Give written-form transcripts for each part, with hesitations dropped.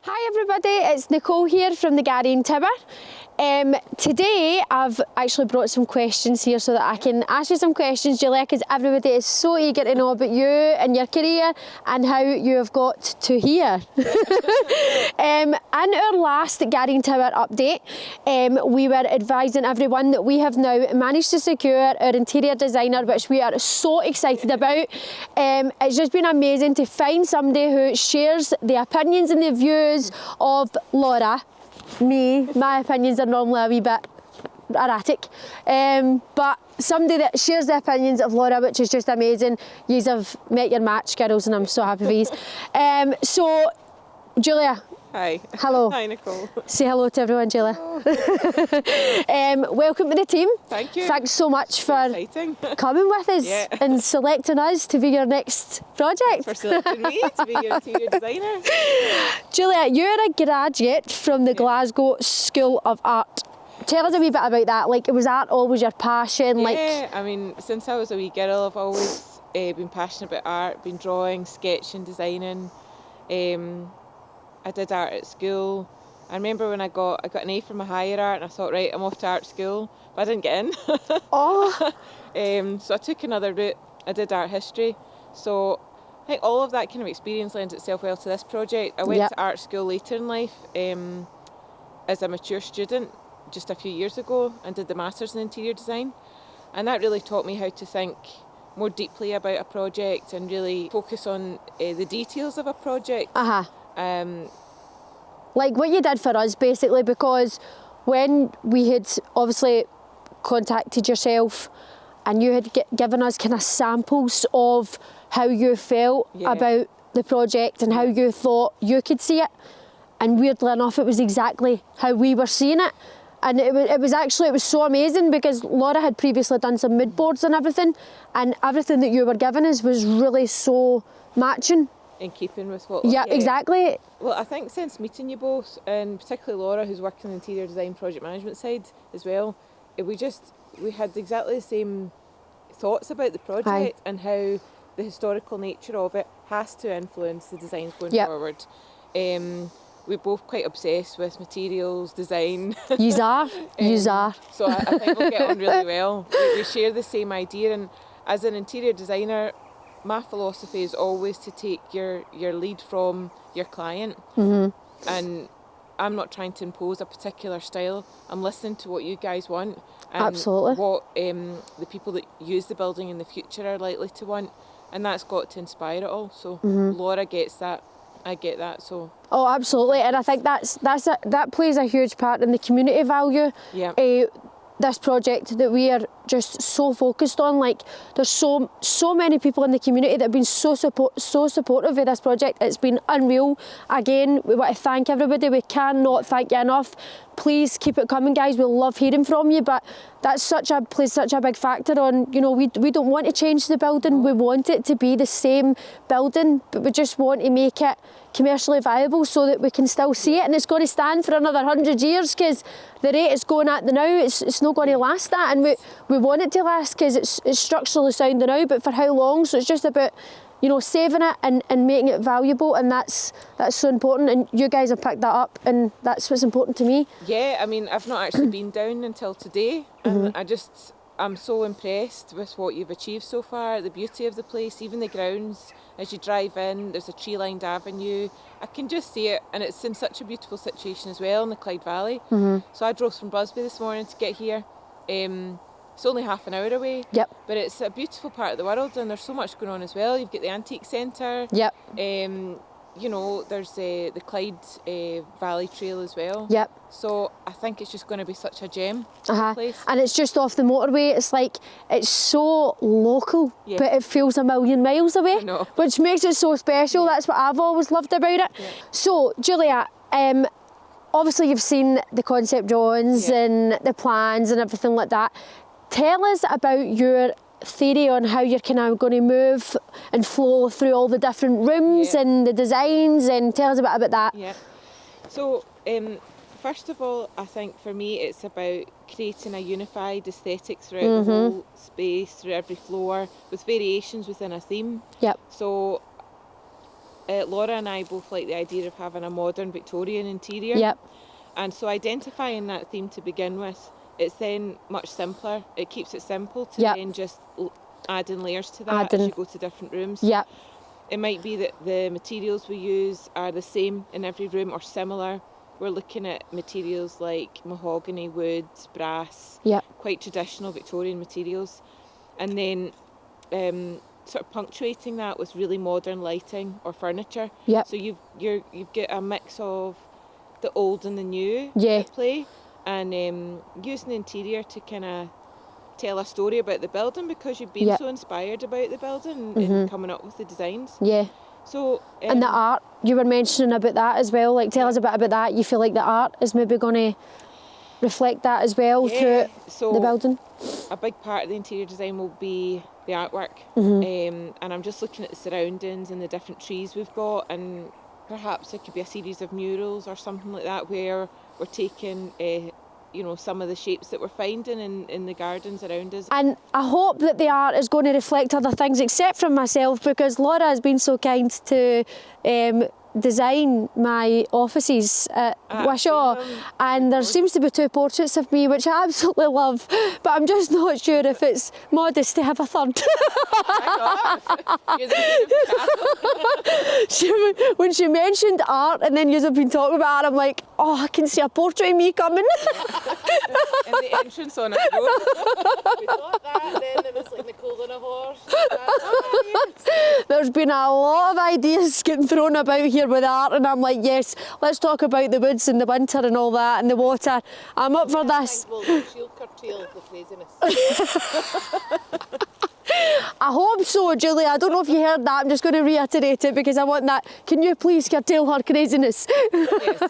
Hi everybody, it's Nicole here from the Gary and Timber. Today I've actually brought some questions here so that I can ask you some questions, Julia, because everybody is so eager to know about you and your career and how you have got to here. In our last Gary and Timber update, we were advising everyone that we have now managed to secure our interior designer, which we are so excited about. It's just been amazing to find somebody who shares the opinions and the views of Laura. My opinions are normally a wee bit erratic, but somebody that shares the opinions of Laura, which is just amazing. Yous have met your match, girls, and I'm so happy for yous. So, Julia. Hi. Hello. Hi, Nicole. Say hello to everyone, Julia. Welcome to the team. Thank you. Thanks so much for Exciting. coming with us and selecting us to be your next project. For selecting me to be your interior designer. Julia, you're a graduate from the Glasgow School of Art. Tell us a wee bit about that. Like, was art always your passion? I mean, since I was a wee girl, I've always been passionate about art, been drawing, sketching, designing. I did art at school. I remember when I got an A for my higher art and I thought, right, I'm off to art school, but I didn't get in. Oh. So I took another route. I did art history. So I think all of that kind of experience lends itself well to this project. I went to art school later in life as a mature student just a few years ago and did the Masters in Interior Design. And that really taught me how to think more deeply about a project and really focus on the details of a project. Like what you did for us, basically, because when we had obviously contacted yourself and you had given us kind of samples of how you felt about the project and how you thought you could see it, and weirdly enough it was exactly how we were seeing it, and it was so amazing because Laura had previously done some mood boards and everything that you were giving us was really so matching. In keeping with what... Yeah, exactly. Well, I think since meeting you both, and particularly Laura, who's working on the interior design project management side as well, we had exactly the same thoughts about the project and how the historical nature of it has to influence the designs going forward. We're both quite obsessed with materials, design. Yous are. So I think we'll get on really well. We share the same idea, and as an interior designer, my philosophy is always to take your lead from your client, and I'm not trying to impose a particular style. I'm listening to what you guys want and what the people that use the building in the future are likely to want, and that's got to inspire it all. So Laura gets that, I get that. So absolutely, and I think that plays a huge part in the community value. This project that we are just so focused on. Like, there's so many people in the community that have been so supportive of this project. It's been unreal. Again, we want to thank everybody. We cannot thank you enough. Please keep it coming, guys. We love hearing from you, but that's plays such a big factor on, you know, we don't want to change the building. We want it to be the same building, but we just want to make it commercially viable so that we can still see it, and it's going to stand for another 100 years because the rate it's going at the now, it's not going to last that, and we want it to last because it's structurally sound now, but for how long? So it's just about, you know, saving it and making it valuable, and that's so important, and you guys have picked that up, and that's what's important to me. Yeah, I mean, I've not actually been down until today, and I'm so impressed with what you've achieved so far, the beauty of the place, even the grounds. As you drive in, there's a tree-lined avenue. I can just see it, and it's in such a beautiful situation as well in the Clyde Valley. So I drove from Busby this morning to get here. It's only half an hour away, but it's a beautiful part of the world, and there's so much going on as well. You've got the Antique Centre. You know, there's the Clyde Valley Trail as well. So I think it's just going to be such a gem place. And it's just off the motorway. It's like, it's so local, but it feels a million miles away, which makes it so special. That's what I've always loved about it. So, Julia, obviously you've seen the concept drawings and the plans and everything like that. Tell us about your theory on how you're kind of going to move and flow through all the different rooms and the designs, and tell us a bit about that. So first of all, I think for me it's about creating a unified aesthetic throughout the whole space, through every floor, with variations within a theme. So Laura and I both like the idea of having a modern Victorian interior. Yep. And so identifying that theme to begin with, it's then much simpler. It keeps it simple to Yep. then just add in layers to that as you go to different rooms. Yep. It might be that the materials we use are the same in every room or similar. We're looking at materials like mahogany, wood, brass, Yep. quite traditional Victorian materials. And then sort of punctuating that with really modern lighting or furniture. Yep. So you've got a mix of the old and the new Yeah. at play, and using the interior to kind of tell a story about the building because you've been Yep. so inspired about the building and coming up with the designs. Yeah. So And the art, you were mentioning about that as well. Like, tell us a bit about that. You feel like the art is maybe going to reflect that as well through so the building? a big part of the interior design will be the artwork. And I'm just looking at the surroundings and the different trees we've got, and perhaps it could be a series of murals or something like that where we're taking some of the shapes that we're finding in the gardens around us. And I hope that the art is going to reflect other things except from myself, because Laura has been so kind to design my offices at Wishaw, and there seems to be 2 portraits of me, which I absolutely love, but I'm just not sure if it's modest to have a third. You're the When she mentioned art and then you've been talking about art, I'm like, oh, I can see a portrait of me coming. in the entrance on a road. We thought that, then there was like Nicole on a horse. There's been a lot of ideas getting thrown about here with art, and I'm like, yes, let's talk about the woods and the winter and all that and the water. I'm up for this. Well, she'll curtail the craziness. I hope so, Julie. I don't know if you heard that. I'm just going to reiterate it because I want that. Can you please curtail her craziness? Yes.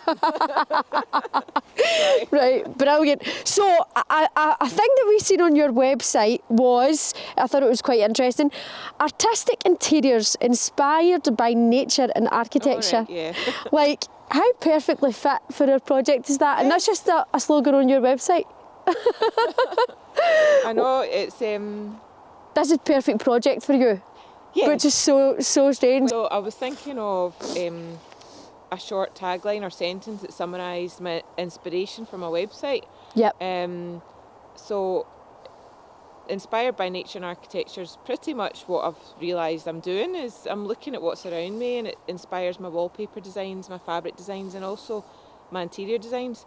Right, brilliant. So a thing that we seen on your website was, I thought it was quite interesting, artistic interiors inspired by nature and architecture. All right, yeah. Like, how perfectly fit for our project is that? And that's just a slogan on your website. I know, it's This is a perfect project for you, yeah. which is so strange. So I was thinking of a short tagline or sentence that summarised my inspiration for my website. Yep. So inspired by nature and architecture is pretty much what I've realised I'm doing, is I'm looking at what's around me, and it inspires my wallpaper designs, my fabric designs, and also my interior designs.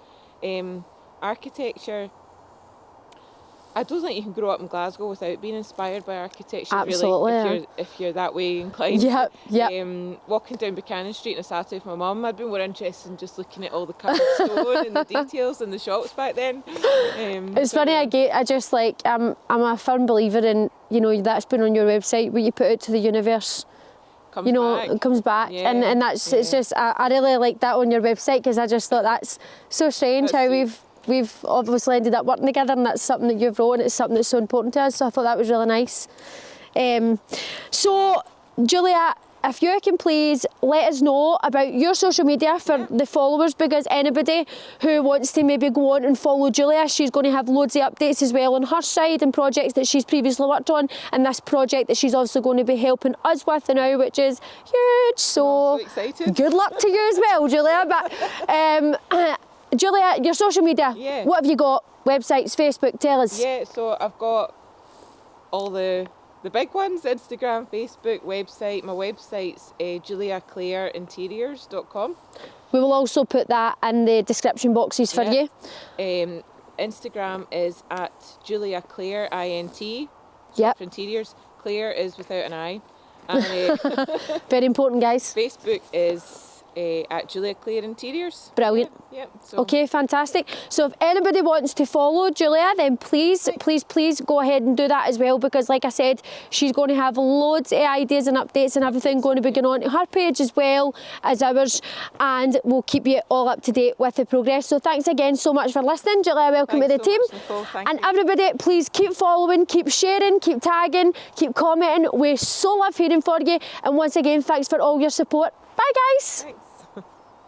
Architecture, I don't think you can grow up in Glasgow without being inspired by architecture. Absolutely, really, if you're that way inclined. Yep. Walking down Buchanan Street on a Saturday with my mum, I'd be more interested in just looking at all the coloured stone and the details in the shops back then. It's funny. I just like I'm a firm believer in, that's been on your website, what you put out to the universe. Comes back. It comes back, Yeah, and that's it's just I really like that on your website, because I just thought that's so strange That's how sweet. we've obviously ended up working together, and that's something that you've wrote, and it's something that's so important to us. So I thought that was really nice. So Julia, if you can please let us know about your social media for the followers, because anybody who wants to maybe go on and follow Julia, she's going to have loads of updates as well on her side and projects that she's previously worked on, and this project that she's also going to be helping us with now, which is huge. So excited. good luck to you as well, Julia. But Julia, your social media, Yeah. what have you got? Websites, Facebook, tell us. Yeah, so I've got all the big ones: Instagram, Facebook, website. My website's juliaclaireinteriors.com. We will also put that in the description boxes for Yeah. you. Instagram is at Julia Claire, INT. Yep. For interiors. Claire is without an I. And Very important, guys. Facebook is at Julia Claire Interiors. Brilliant. Yep. So Okay, fantastic. So if anybody wants to follow Julia, then please go ahead and do that as well, because like I said, she's going to have loads of ideas and updates and everything going to be going on her page as well as ours, and we'll keep you all up to date with the progress. So thanks again so much for listening, Julia. Welcome Thanks to the so team. much, Nicole. Thank And you. everybody, please keep following, keep sharing, keep tagging, keep commenting. We so love hearing from you. And once again, thanks for all your support. Bye, guys. Thanks.